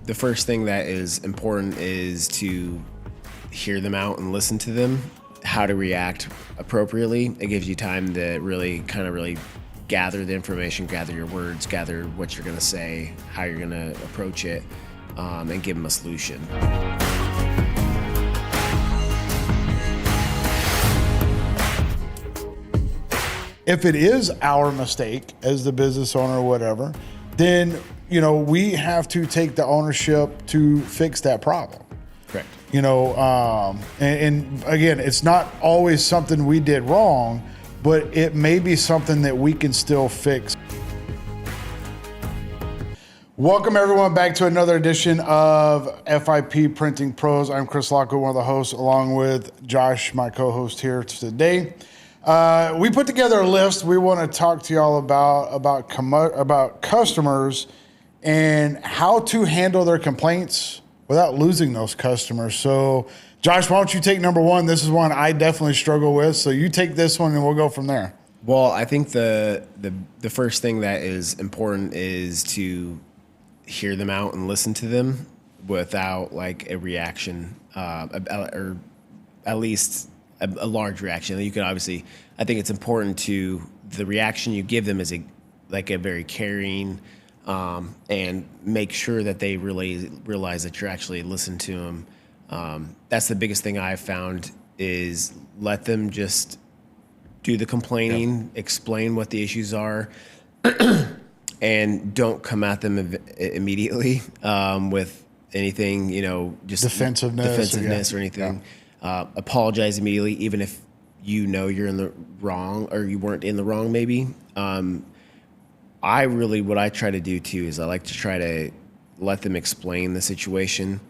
the first thing that is important is to hear them out and listen to them, how to react appropriately. It gives you time to really gather the information, gather your words, gather what you're going to say, how you're going to approach it, and give them a solution. If it is our mistake as the business owner or whatever, then, we have to take the ownership to fix that problem. Correct. And again, it's not always something we did wrong, but it may be something that we can still fix. Welcome everyone back to another edition of FIP Printing Pros. I'm Chris Lockwood, one of the hosts, along with Josh, my co-host here today. We put together a list we want to talk to y'all about customers and how to handle their complaints without losing those customers. So, Josh, why don't you take number one? This is one I definitely struggle with. So you take this one and we'll go from there. Well, I think the first thing that is important is to hear them out and listen to them without like a reaction, or at least a large reaction. You can obviously, I think it's important to the reaction you give them is a very caring, and make sure that they really realize that you're actually listening to them. That's the biggest thing I've found is let them just do the complaining, explain what the issues are, and don't come at them immediately with anything, just defensiveness or anything. Yeah. Apologize immediately, even if you're in the wrong or you weren't in the wrong maybe. What I try to do too is I like to try to let them explain the situation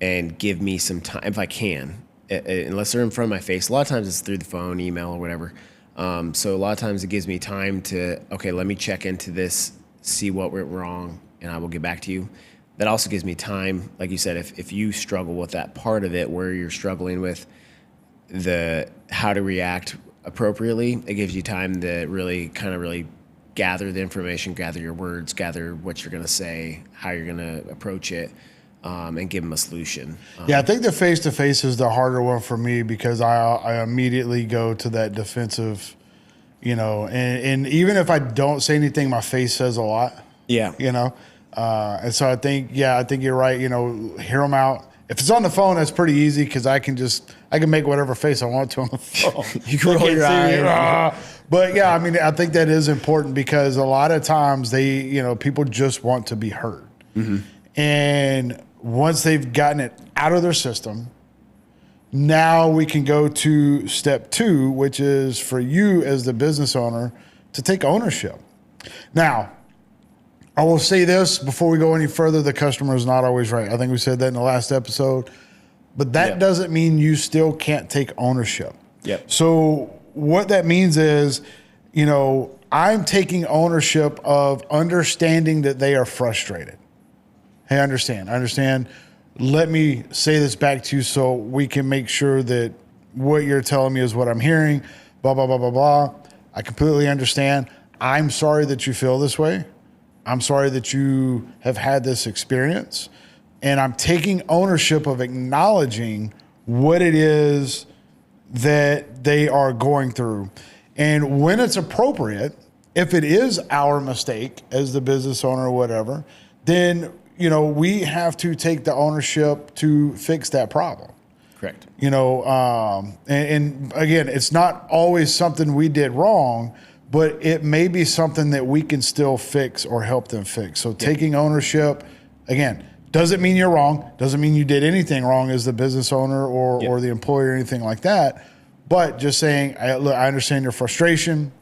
and give me some time if I can, unless they're in front of my face. A lot of times it's through the phone, email, or whatever. So a lot of times it gives me time to, let me check into this, see what went wrong, and I will get back to you. That also gives me time, like you said, if you struggle with that part of it where you're struggling with the how to react appropriately, it gives you time to really gather the information, gather your words, gather what you're going to say, how you're going to approach it, and give them a solution. I think the face-to-face is the harder one for me because I immediately go to that defensive, and even if I don't say anything, my face says a lot. Yeah. And so I think you're right. Hear them out. If it's on the phone, that's pretty easy because I can make whatever face I want to on the phone. You can roll your eyes. But yeah, I think that is important because a lot of times people just want to be heard. Mm-hmm. And once they've gotten it out of their system, now we can go to step 2, which is for you as the business owner to take ownership. Now, I will say this before we go any further, the customer is not always right. I think we said that in the last episode, but that doesn't mean you still can't take ownership. Yep. So what that means is, I'm taking ownership of understanding that they are frustrated. Hey, I understand. Let me say this back to you so we can make sure that what you're telling me is what I'm hearing, blah, blah, blah, blah, blah. I completely understand. I'm sorry that you feel this way. I'm sorry that you have had this experience, and I'm taking ownership of acknowledging what it is that they are going through. And when it's appropriate, if it is our mistake as the business owner or whatever, then, we have to take the ownership to fix that problem. Correct. And again, it's not always something we did wrong, but it may be something that we can still fix or help them fix. So taking ownership, again, doesn't mean you're wrong. Doesn't mean you did anything wrong as the business owner or the employer or anything like that. But just saying, look, I understand your frustration.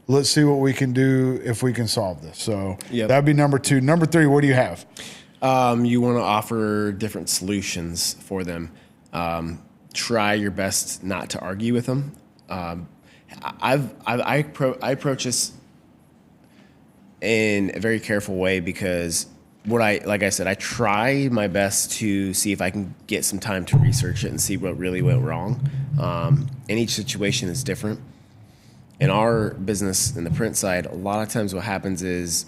Let's see what we can do if we can solve this. So that'd be number 2. Number 3, what do you have? You want to offer different solutions for them. Try your best not to argue with them. I approach this in a very careful way because like I said, I try my best to see if I can get some time to research it and see what really went wrong. And each situation is different. In our business, in the print side, a lot of times what happens is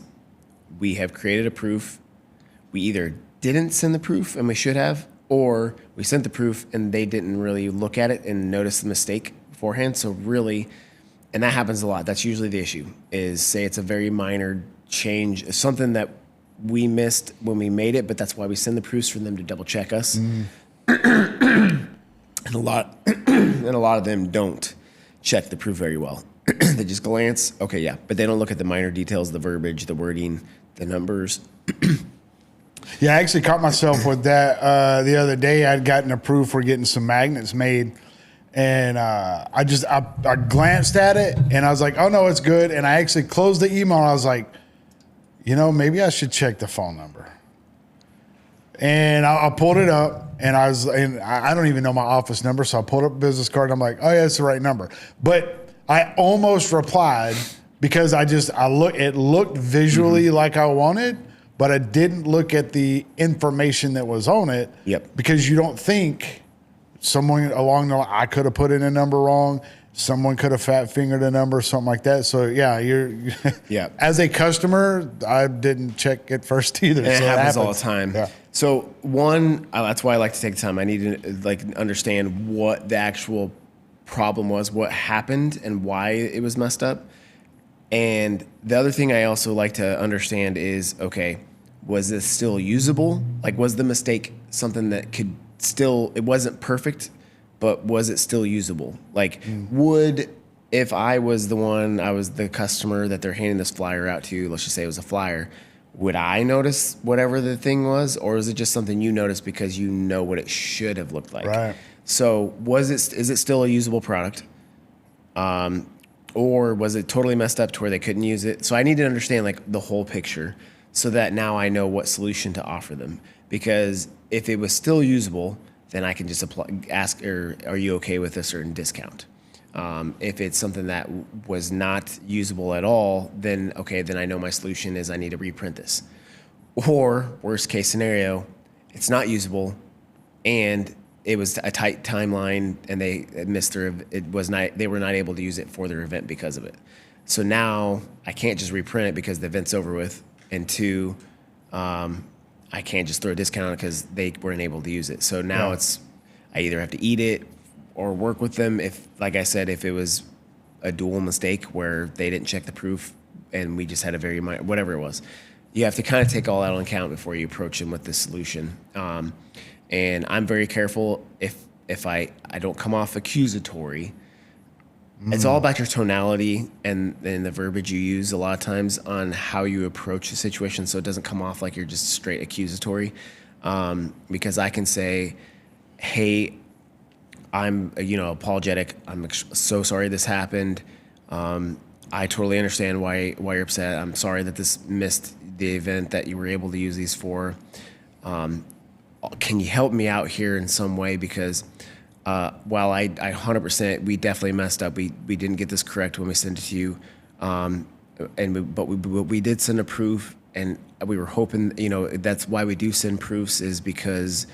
we have created a proof. we either didn't send the proof and we should have, or we sent the proof and they didn't really look at it and notice the mistake beforehand. So really, and that happens a lot. That's usually the issue, is say it's a very minor change, something that we missed when we made it, but that's why we send the proofs for them to double check us. And a lot of them don't check the proof very well. They just glance, okay, yeah, but they don't look at the minor details, the verbiage, the wording, the numbers. Yeah, I actually caught myself with that the other day. I'd gotten approved for getting some magnets made, and I glanced at it, and I was like, oh, no, it's good. And I actually closed the email, and I was like, maybe I should check the phone number. And I pulled it up, and I don't even know my office number, so I pulled up a business card, and I'm like, oh, yeah, it's the right number. But I almost replied because it looked visually like I wanted, but I didn't look at the information that was on it. Yep. Because you don't think someone along the line, I could have put in a number wrong. Someone could have fat fingered a number, something like that. So yeah, yeah. As a customer, I didn't check it first either. And it happens all the time. Yeah. So that's why I like to take the time. I need to understand what the actual problem was, what happened, and why it was messed up. And the other thing I also like to understand is, okay, was this still usable? Like, was the mistake something that could still, it wasn't perfect, but was it still usable? Like, if I was the customer that they're handing this flyer out to, let's just say it was a flyer, would I notice whatever the thing was? Or is it just something you noticed because you know what it should have looked like? Right. So is it still a usable product? Or was it totally messed up to where they couldn't use it? So I need to understand like the whole picture so that now I know what solution to offer them. Because if it was still usable, then I can just ask, are you okay with a certain discount? If it's something that was not usable at all, then I know my solution is I need to reprint this. Or worst case scenario, it's not usable and it was a tight timeline and they missed they were not able to use it for their event because of it. So now I can't just reprint it because the event's over with. And two, I can't just throw a discount on it because they weren't able to use it. So now I either have to eat it or work with them. If, like I said, if it was a dual mistake where they didn't check the proof and we just had a very minor, whatever it was, you have to kind of take all that on account before you approach them with the solution. And I'm very careful if I don't come off accusatory. It's all about your tonality and the verbiage you use a lot of times on how you approach the situation, so it doesn't come off like you're just straight accusatory. Because I can say, hey, I'm apologetic. I'm so sorry this happened. I totally understand why you're upset. I'm sorry that this missed the event that you were able to use these for. Can you help me out here in some way? Because while I 100%, we definitely messed up. We didn't get this correct when we sent it to you. But we did send a proof, and we were hoping, that's why we do send proofs, is because,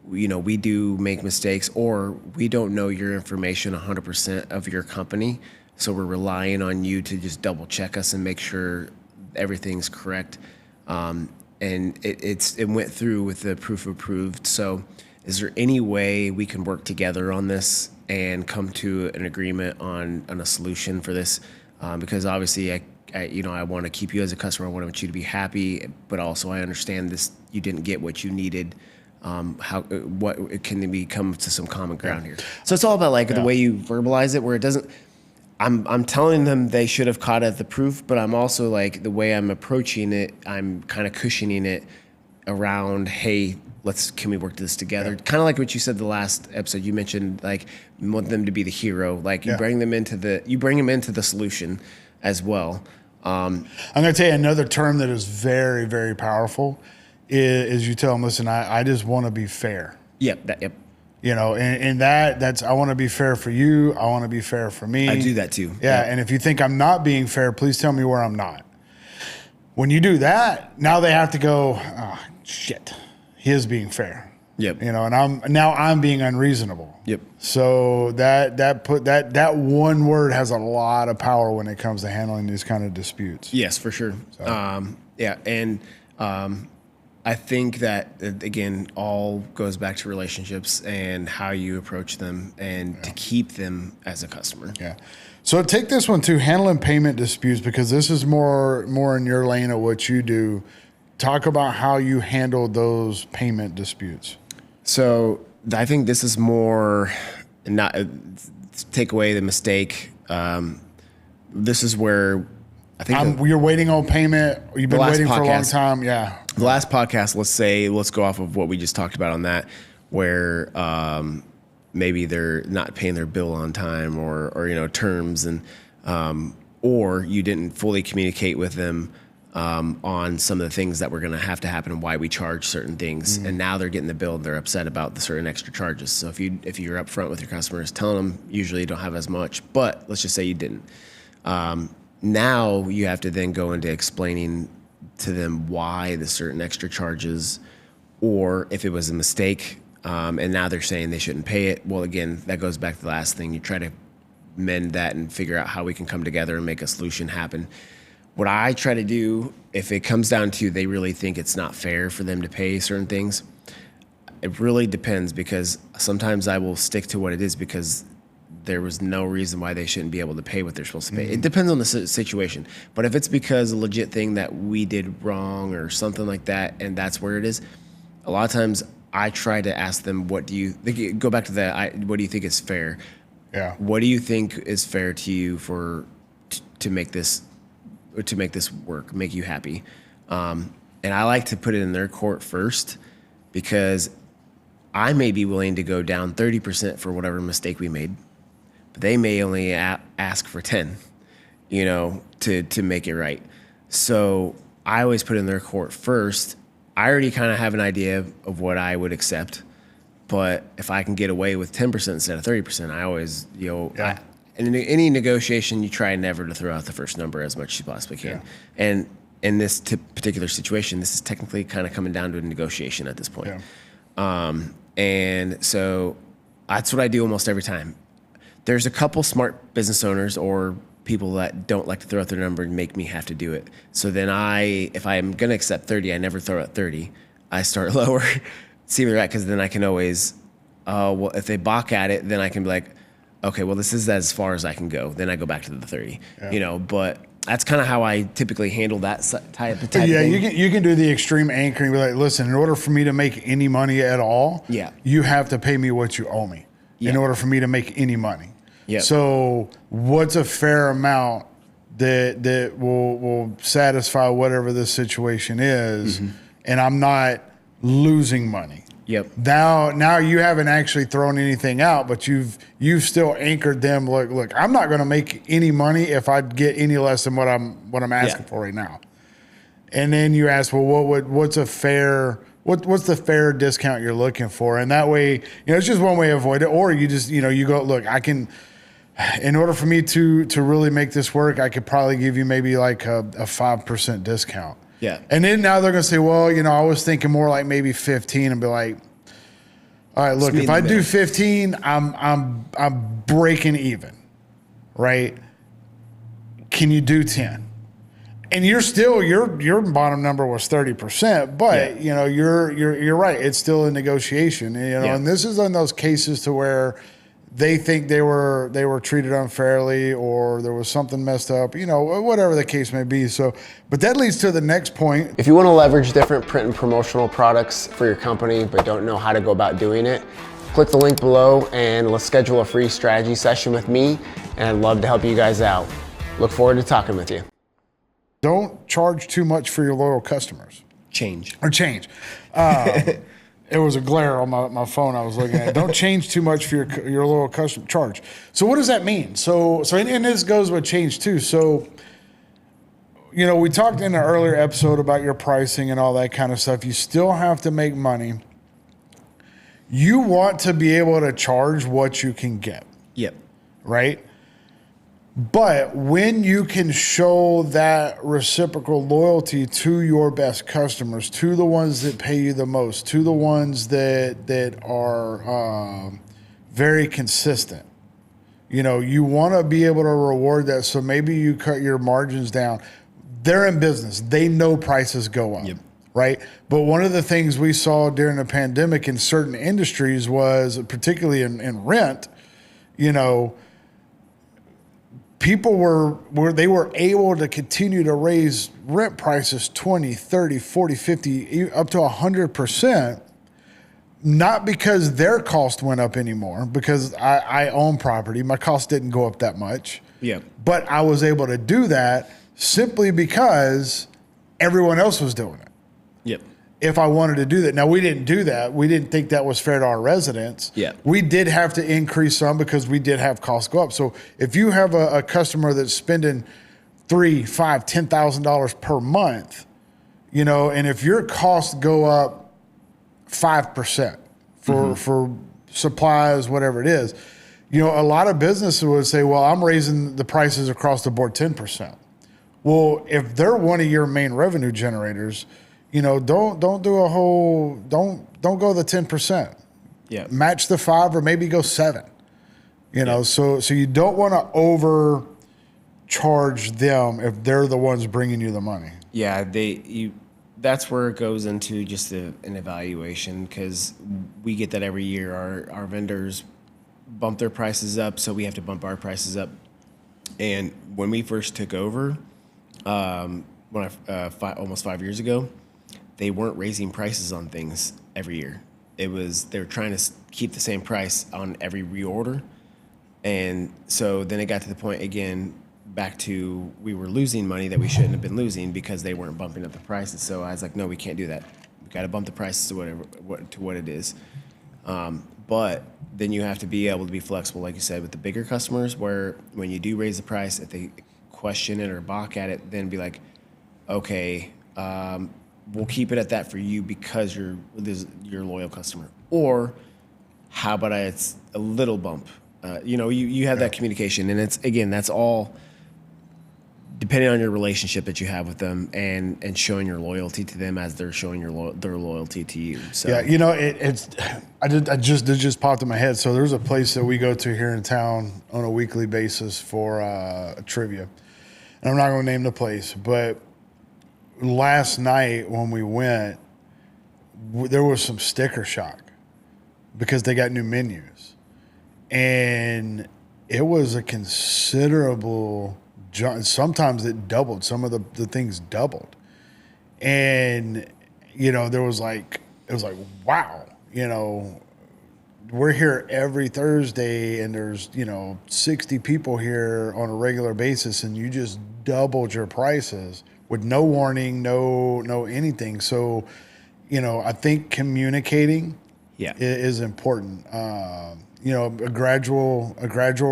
we do make mistakes, or we don't know your information 100% of your company. So we're relying on you to just double check us and make sure everything's correct. And it went through with the proof approved. So is there any way we can work together on this and come to an agreement on a solution for this? Because obviously I want to keep you as a customer. I want you to be happy, but also I understand this, you didn't get what you needed. What can we come to some common ground here? So it's all about the way you verbalize it, where it doesn't, I'm telling them they should have caught at the proof, but I'm also the way I'm approaching it, I'm kind of cushioning it around, hey, can we work this together? Yeah. Kind of like what you said the last episode. You mentioned you want them to be the hero. You bring them into the solution as well. I'm going to tell you another term that is very, very powerful is you tell them, listen, I just want to be fair. Yep. Yep. And that's, I want to be fair for you. I want to be fair for me. I do that too. Yeah. And if you think I'm not being fair, please tell me where I'm not. When you do that, now they have to go, oh, shit, he is being fair. Yep. And I'm being unreasonable. Yep. So that one word has a lot of power when it comes to handling these kind of disputes. Yes, for sure. So. Yeah. And, I think that, again, all goes back to relationships and how you approach them and to keep them as a customer. Yeah. So take this one too, handling payment disputes, because this is more in your lane of what you do. Talk about how you handle those payment disputes. So I think this is more not take away the mistake. This is where I think you're waiting on payment. You've been waiting for a long time. Yeah. The last podcast, let's go off of what we just talked about on that, where maybe they're not paying their bill on time or terms, and or you didn't fully communicate with them on some of the things that were going to have to happen and why we charge certain things. And now they're getting the bill and they're upset about the certain extra charges. So if you're upfront with your customers, telling them usually you don't have as much, but let's just say you didn't. Now you have to then go into explaining to them why the certain extra charges, or if it was a mistake, and now they're saying they shouldn't pay it. Well, again, that goes back to the last thing. You try to mend that and figure out how we can come together and make a solution happen. What I try to do, if it comes down to they really think it's not fair for them to pay certain things, it really depends, because sometimes I will stick to what it is because there was no reason why they shouldn't be able to pay what they're supposed to pay. It depends on the situation. But if it's because a legit thing that we did wrong or something like that, and that's where it is, a lot of times I try to ask them, what do you go back to that? What do you think is fair? Yeah. What do you think is fair to you to make this work, make you happy? And I like to put it in their court first, because I may be willing to go down 30% for whatever mistake we made, but they may only ask for 10, to make it right. So I always put it in their court first. I already kind of have an idea of what I would accept, but if I can get away with 10% instead of 30%, I always, in any negotiation, you try never to throw out the first number as much as you possibly can. Yeah. And in this particular situation, this is technically kind of coming down to a negotiation at this point. Yeah. And so that's what I do almost every time. There's a couple smart business owners or people that don't like to throw out their number and make me have to do it. So then if I'm going to accept 30, I never throw out 30. I start lower, see where they're at, because then I can always, well, if they balk at it, then I can be like, okay, well, this is as far as I can go. Then I go back to the 30, but that's kind of how I typically handle that type of thing. You can do the extreme anchoring. Be like, listen, in order for me to make any money at all, you have to pay me what you owe me in order for me to make any money. Yeah. So what's a fair amount that will satisfy whatever the situation is, and I'm not losing money. Yep. Now you haven't actually thrown anything out, but you've still anchored them. Look, I'm not going to make any money if I get any less than what I'm asking for right now. And then you ask, well, what's the fair discount you're looking for? And that way, it's just one way to avoid it. Or you just, you go, look, I can, in order for me to really make this work, I could probably give you maybe like a 5% discount. Yeah. And then now they're going to say, well, I was thinking more like maybe 15, and be like, all right, look, if I do 15, I'm breaking even, right? Can you do 10? And you're still, your bottom number was 30%, but you're right. It's still a negotiation, and this is in those cases to where they think they were treated unfairly, or there was something messed up, whatever the case may be. So, but that leads to the next point. If you want to leverage different print and promotional products for your company, but don't know how to go about doing it, click the link below and let's schedule a free strategy session with me. And I'd love to help you guys out. Look forward to talking with you. Don't charge too much for your loyal customers. Change. It was a glare on my phone I was looking at. Don't change too much for your loyal customer charge. So what does that mean? So and this goes with change too. So, we talked in an earlier episode about your pricing and all that kind of stuff. You still have to make money. You want to be able to charge what you can get. Yep. Right? But when you can show that reciprocal loyalty to your best customers, to the ones that pay you the most, to the ones that are very consistent, you want to be able to reward that. So maybe you cut your margins down. They're in business. They know prices go up. Yep. right? But one of the things we saw during the pandemic in certain industries was, particularly in rent, you know, people they were able to continue to raise rent prices 20, 30, 40, 50, up to 100%, not because their cost went up anymore, because I own property. My cost didn't go up that much. Yeah. But I was able to do that simply because everyone else was doing it. Yep. If I wanted to do that. Now, we didn't do that. We didn't think that was fair to our residents. Yeah. We did have to increase some because we did have costs go up. So if you have a customer that's spending $3,000, $5,000, $10,000 per month, you know, and if your costs go up 5% for supplies, whatever it is, you know, a lot of businesses would say, well, I'm raising the prices across the board 10%. Well, if they're one of your main revenue generators, you know, don't go the 10%. Yeah. Match the 5 or maybe go 7. You know, so you don't want to overcharge them if they're the ones bringing you the money. Yeah, that's where it goes into just an evaluation, because we get that every year. Our vendors bump their prices up, so we have to bump our prices up. And when we first took over, almost 5 years ago, they weren't raising prices on things every year. They were trying to keep the same price on every reorder. And so then it got to the point again, back to, we were losing money that we shouldn't have been losing because they weren't bumping up the prices. So I was like, no, we can't do that. We got to bump the prices to what it is. But then you have to be able to be flexible, like you said, with the bigger customers, where when you do raise the price, if they question it or balk at it, then be like, okay, we'll keep it at that for you because you're loyal customer. Or how about it's a little bump? You have that communication, and that's all depending on your relationship that you have with them, and showing your loyalty to them as they're showing their loyalty to you. So yeah, you know, it just popped in my head. So there's a place that we go to here in town on a weekly basis for trivia, and I'm not going to name the place, but last night when we went, there was some sticker shock because they got new menus, and it was a considerable jump. Sometimes it doubled. Some of the things doubled, and you know, it was like, wow, you know, we're here every Thursday and there's, you know, 60 people here on a regular basis, and you just doubled your prices with no warning, no anything. So, you know, I think communicating is important. You know, a gradual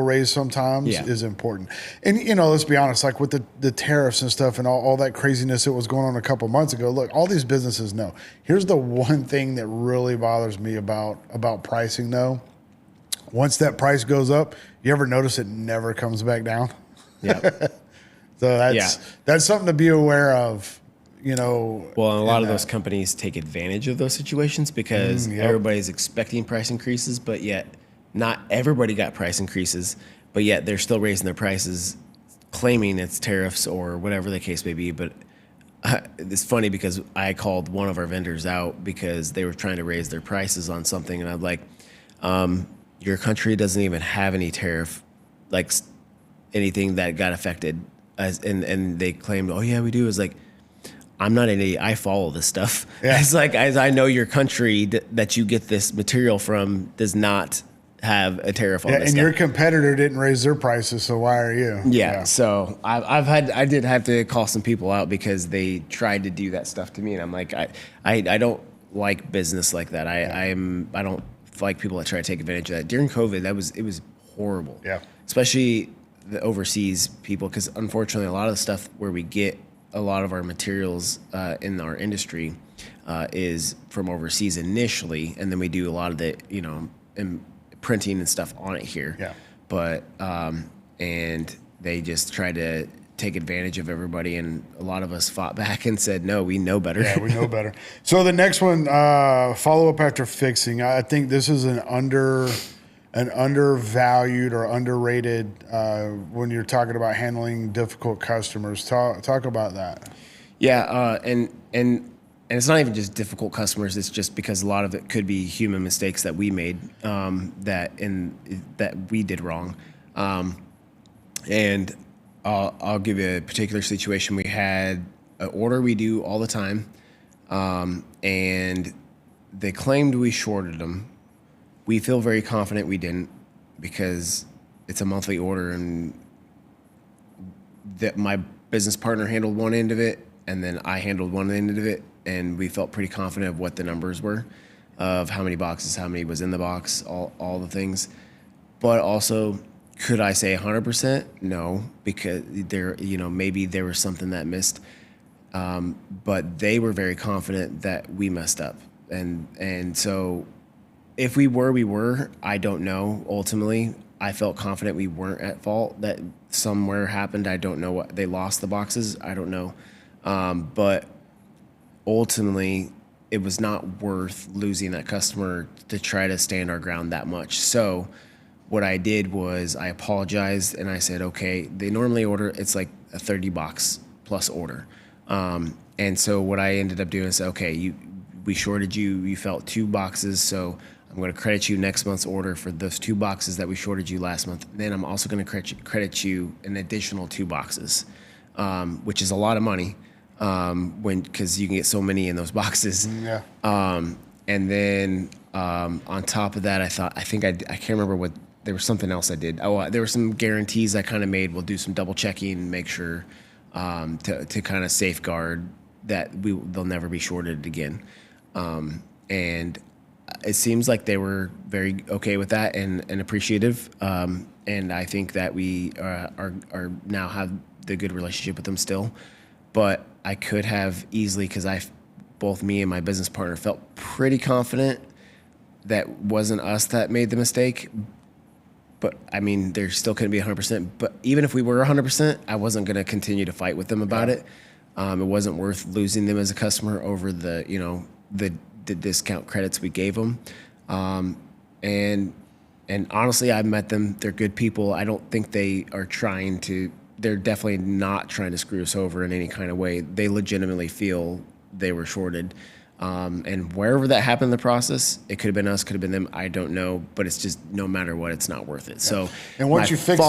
raise sometimes is important. And, you know, let's be honest, like with the tariffs and stuff and all that craziness that was going on a couple months ago, look, all these businesses know. Here's the one thing that really bothers me about pricing, though. Once that price goes up, you ever notice it never comes back down? Yeah. So that's something to be aware of. You know, well, and a lot of those companies take advantage of those situations because everybody's expecting price increases, but yet not everybody got price increases, but yet they're still raising their prices, claiming it's tariffs or whatever the case may be. But it's funny because I called one of our vendors out because they were trying to raise their prices on something, and I'm like, your country doesn't even have any tariff, like anything that got affected, and they claimed, oh yeah, we do. It's like, I'm not an idiot. I follow this stuff. Yeah. It's like, as I know your country that you get this material from does not have a tariff on this and stuff. Your competitor didn't raise their prices, so why are you? Yeah. So I did have to call some people out because they tried to do that stuff to me, and I'm like, I don't like business like that. I don't like people that try to take advantage of that. During COVID, it was horrible. Yeah. Especially the overseas people, because unfortunately a lot of the stuff where we get a lot of our materials in our industry is from overseas initially, and then we do a lot of the, you know, printing and stuff on it here. Yeah. But and they just tried to take advantage of everybody, and a lot of us fought back and said, no, we know better. Yeah, we know better. So the next one, follow up after fixing. I think this is an undervalued or underrated when you're talking about handling difficult customers. Talk about that. Yeah, and it's not even just difficult customers. It's just because a lot of it could be human mistakes that we made, that we did wrong. And I'll give you a particular situation. We had an order we do all the time, and they claimed we shorted them. We feel very confident we didn't, because it's a monthly order, and that my business partner handled one end of it, and then I handled one end of it, and we felt pretty confident of what the numbers were, of how many boxes, how many was in the box, all the things. But also, could I say 100%? No, because maybe there was something that missed. But they were very confident that we messed up, and so if we were. I don't know. Ultimately, I felt confident we weren't at fault. That somewhere happened. I don't know what they lost the boxes. I don't know, but ultimately, it was not worth losing that customer to try to stand our ground that much. So what I did was I apologized, and I said, okay, they normally order, it's like a 30 box plus order. And so what I ended up doing is, okay, we shorted you, you felt 2 boxes, so I'm going to credit you next month's order for those 2 boxes that we shorted you last month. Then I'm also going to credit you an additional 2 boxes, which is a lot of money, because you can get so many in those boxes. Yeah. And then on top of that, I can't remember what. There was something else I did. There were some guarantees I kind of made. We'll do some double checking and make sure to kind of safeguard that they'll never be shorted again. And it seems like they were very okay with that and appreciative. And I think that we are now have the good relationship with them still. But I could have easily, because both me and my business partner felt pretty confident that wasn't us that made the mistake. But I mean, there still couldn't be 100%. But even if we were 100%, I wasn't going to continue to fight with them about it. It wasn't worth losing them as a customer over the discount credits we gave them. And honestly, I've met them. They're good people. I don't think they are trying to. They're definitely not trying to screw us over in any kind of way. They legitimately feel they were shorted. And wherever that happened in the process, it could have been us, could have been them. I don't know, but it's just no matter what, it's not worth it. Yeah. So, and once you fix it,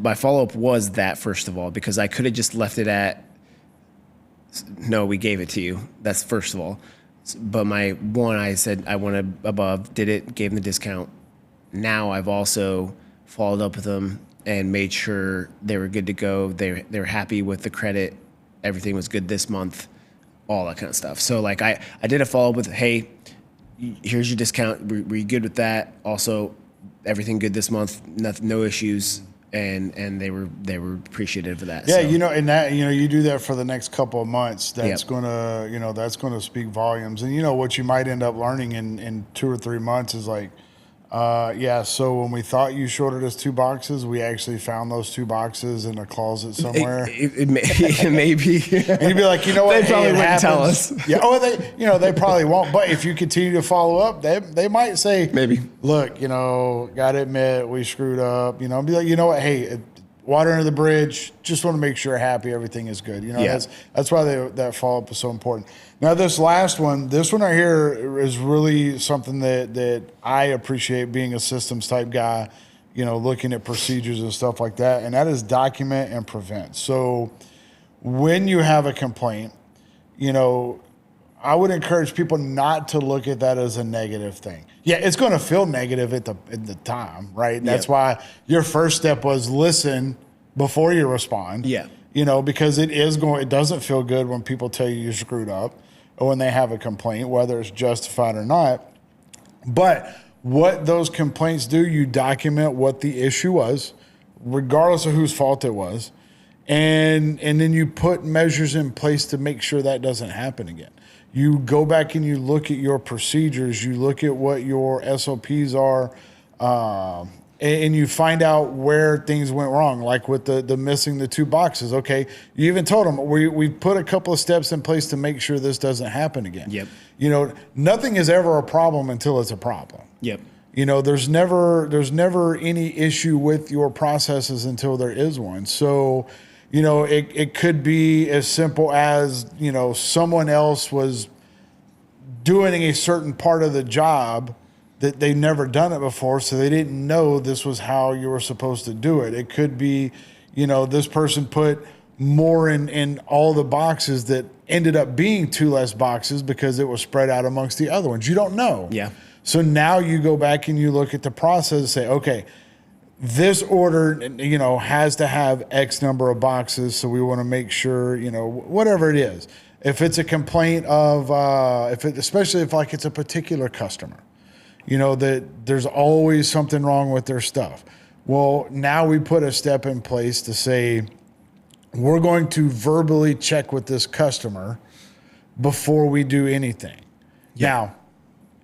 my follow up was that, first of all, because I could have just left it at, no, we gave it to you. That's first of all. But I said I wanted above, did it, gave them the discount. Now I've also followed up with them and made sure they were good to go. They were happy with the credit. Everything was good this month. All that kind of stuff. So like I did a follow-up with, hey, here's your discount. Were you good with that? Also, everything good this month, no issues. And they were appreciative of that. Yeah, so. And that, you do that for the next couple of months. That's that's gonna speak volumes. And what you might end up learning in 2 or 3 months is like, so when we thought you shorted us 2 boxes, we actually found those 2 boxes in a closet somewhere. It may be. And you'd be like, you know what? They probably wouldn't tell us. Yeah. Oh, they probably won't. But if you continue to follow up, they might say, maybe, look, got to admit we screwed up. Be like, you know what? Hey, water under the bridge. Just want to make sure happy, everything is good. That's why that follow up is so important. Now, this last one, right here is really something that I appreciate, being a systems type guy, looking at procedures and stuff like that. And that is document and prevent. So when you have a complaint, I would encourage people not to look at that as a negative thing. Yeah, it's going to feel negative at the time, right? That's why your first step was listen before you respond. Yeah. Because it doesn't feel good when people tell you screwed up or when they have a complaint, whether it's justified or not. But what those complaints do, you document what the issue was, regardless of whose fault it was. And then you put measures in place to make sure that doesn't happen again. You go back and you look at your procedures, you look at what your SOPs are, and you find out where things went wrong, like with the missing the 2 boxes. Okay, you even told them, we put a couple of steps in place to make sure this doesn't happen again. Yep. Nothing is ever a problem until it's a problem. Yep. There's never any issue with your processes until there is one. So, You know, it could be as simple as, you know, someone else was doing a certain part of the job that they've never done it before, so they didn't know this was how you were supposed to do it. It could be, you know, this person put more in all the boxes that ended up being 2 less boxes because it was spread out amongst the other ones. You don't know. Yeah. So now you go back and you look at the process and say, okay, this order, you know, has to have X number of boxes. So we want to make sure, you know, whatever it is. If it's a complaint of, especially if like it's a particular customer, you know, that there's always something wrong with their stuff. Well, now we put a step in place to say, we're going to verbally check with this customer before we do anything. Yeah. Now,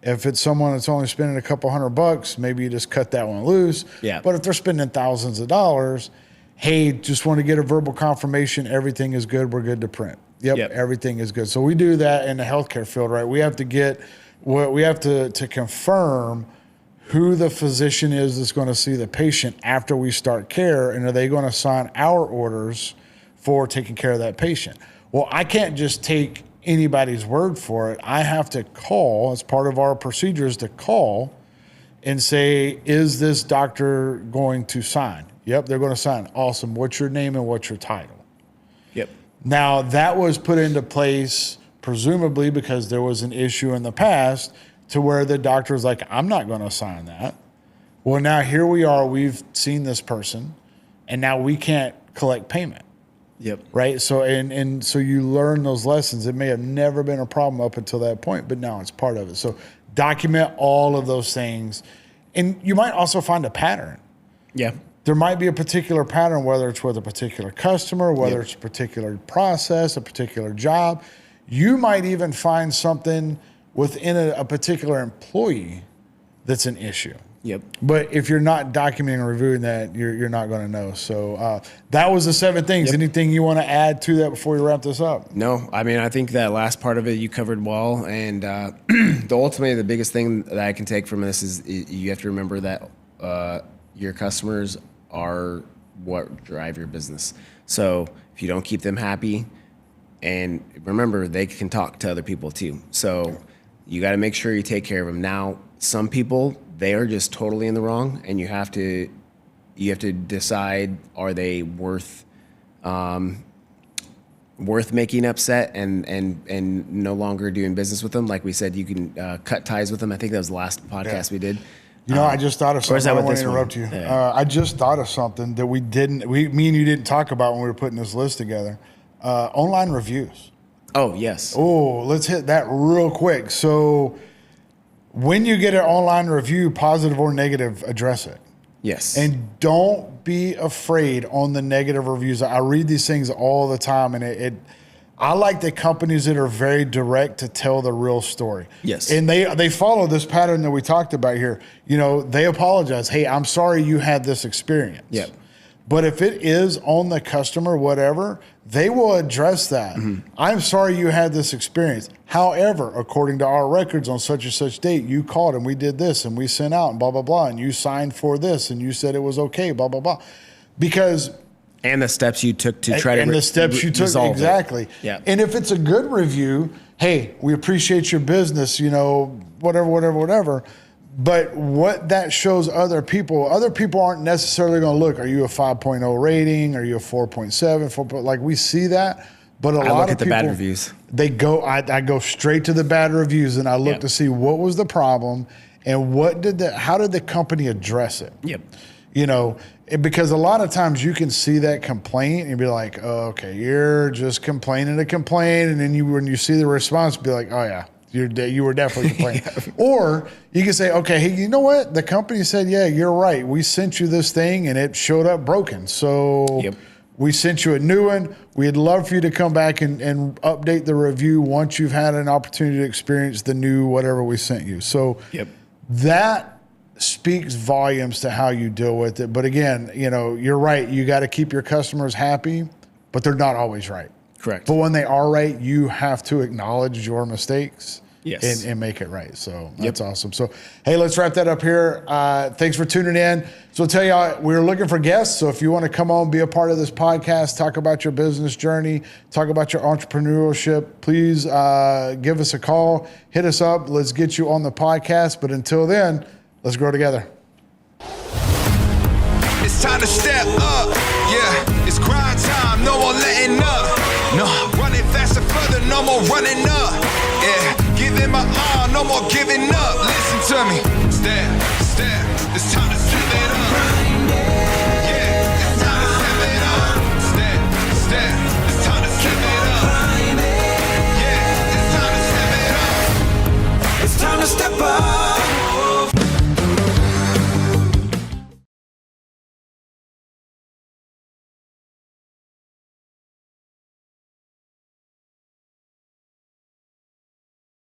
if it's someone that's only spending a couple $100, maybe you just cut that one loose. Yeah. But if they're spending thousands of dollars, hey, just want to get a verbal confirmation, everything is good, we're good to print. Yep. Everything is good. So we do that in the healthcare field, right? We have to get we have to confirm who the physician is that's going to see the patient after we start care, and are they going to sign our orders for taking care of that patient? Well, I can't just take anybody's word for it. I have to call, as part of our procedures, to call and say, is this doctor going to sign? Yep, they're going to sign. Awesome. What's your name and what's your title? Yep. Now, that was put into place presumably because there was an issue in the past to where the doctor was like, I'm not going to sign that. Well, now here we are. We've seen this person, and now we can't collect payment. Yep. Right. So, and so you learn those lessons. It may have never been a problem up until that point, but now it's part of it. So document all of those things. And you might also find a pattern. Yeah. There might be a particular pattern, whether it's with a particular customer, whether it's a particular process, a particular job. You might even find something within a particular employee that's an issue. Yep. But if you're not documenting or reviewing that, you're not going to know. So that was the 7 things. Yep. Anything you want to add to that before we wrap this up? No, I mean, I think that last part of it you covered well. And ultimately, the biggest thing that I can take from this is you have to remember that your customers are what drive your business. So if you don't keep them happy, and remember, they can talk to other people too. So you got to make sure you take care of them. Now, some people, they are just totally in the wrong, and you have to decide, are they worth making upset and no longer doing business with them? Like we said, you can cut ties with them. I think that was the last podcast we did. You know, I just thought of something. Or is that I don't with want to this interrupt one? you. Yeah. I just thought of something that me and you didn't talk about when we were putting this list together. Online reviews. Oh, yes. Oh, let's hit that real quick. So when you get an online review, positive or negative, address it. Yes. And don't be afraid on the negative reviews. I read these things all the time, and I like the companies that are very direct to tell the real story. Yes. And they follow this pattern that we talked about here. You know, they apologize. Hey, I'm sorry you had this experience. Yep. But if it is on the customer, whatever, they will address that. Mm-hmm. I'm sorry you had this experience. However, according to our records on such and such date, you called and we did this and we sent out and blah, blah, blah. And you signed for this and you said it was okay, blah, blah, blah. Because... And the steps you took to try and the steps you took, exactly. Yeah. And if it's a good review, hey, we appreciate your business, you know, whatever. But what that shows other people aren't necessarily going to look, are you a 5.0 rating? Are you a 4.7? 4. Like we see that, but a lot of people. I look at the bad reviews. They go, I go straight to the bad reviews and I look to see what was the problem and how did the company address it? Yep. You know, because a lot of times you can see that complaint and be like, oh, okay, you're just complaining to complain. And then when you see the response, be like, oh yeah, you were definitely complaining. Or you can say, okay, hey, you know what? The company said, yeah, you're right. We sent you this thing and it showed up broken. So we sent you a new one. We'd love for you to come back and update the review once you've had an opportunity to experience the new whatever we sent you. So that speaks volumes to how you deal with it. But again, you know, you're right. You got to keep your customers happy, but they're not always right. Correct. But when they are right, you have to acknowledge your mistakes Yes. and make it right. So that's awesome. So, hey, let's wrap that up here. Thanks for tuning in. So I'll tell you, we're looking for guests. So if you want to come on, be a part of this podcast, talk about your business journey, talk about your entrepreneurship, please give us a call, hit us up. Let's get you on the podcast. But until then, let's grow together. It's time to step up, yeah, it's grind time, no more letting up, no, running faster, further, no more running up, yeah, giving my all, no more giving up, listen to me, step,